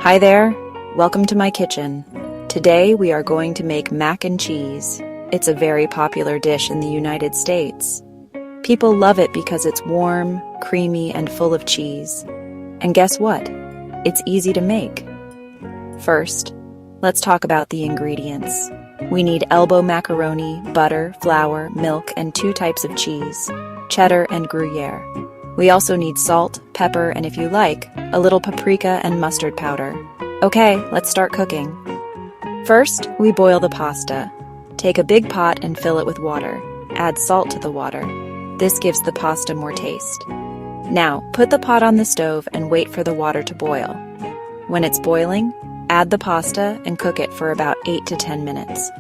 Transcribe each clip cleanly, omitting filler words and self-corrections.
Hi there, welcome to my kitchen. Today we are going to make mac and cheese. It's a very popular dish in the United States. People love it because it's warm, creamy, and full of cheese. And guess what? It's easy to make. First, let's talk about the ingredients. We need elbow macaroni, butter, flour, milk, and 2 types of cheese, cheddar and Gruyere. We also need salt, pepper, and if you like, a little paprika and mustard powder. Okay, let's start cooking. First, we boil the pasta. Take a big pot and fill it with water. Add salt to the water. This gives the pasta more taste. Now, put the pot on the stove and wait for the water to boil. When it's boiling, add the pasta and cook it for about 8 to 10 minutes.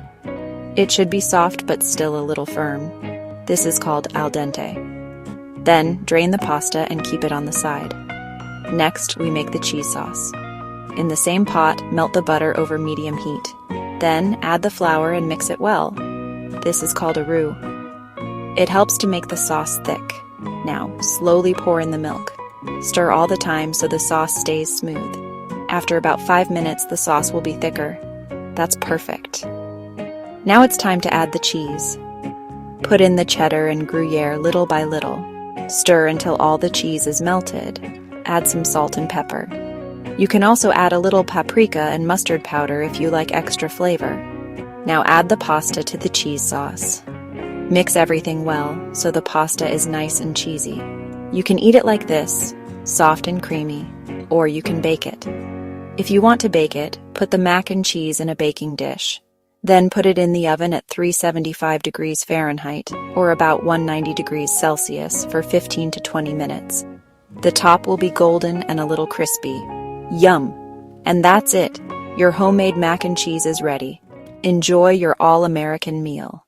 It should be soft but still a little firm. This is called al dente. Then, drain the pasta and keep it on the side. Next, we make the cheese sauce. In the same pot, melt the butter over medium heat. Then, add the flour and mix it well. This is called a roux. It helps to make the sauce thick. Now, slowly pour in the milk. Stir all the time so the sauce stays smooth. After about 5 minutes, the sauce will be thicker. That's perfect. Now it's time to add the cheese. Put in the cheddar and Gruyere little by little. Stir until all the cheese is melted. Add some salt and pepper. You can also add a little paprika and mustard powder if you like extra flavor. Now add the pasta to the cheese sauce. Mix everything well so the pasta is nice and cheesy. You can eat it like this, soft and creamy, or you can bake it. If you want to bake it, put the mac and cheese in a baking dish. Then put it in the oven at 375 degrees Fahrenheit, or about 190 degrees Celsius, for 15 to 20 minutes. The top will be golden and a little crispy. Yum! And that's it. Your homemade mac and cheese is ready. Enjoy your all-American meal.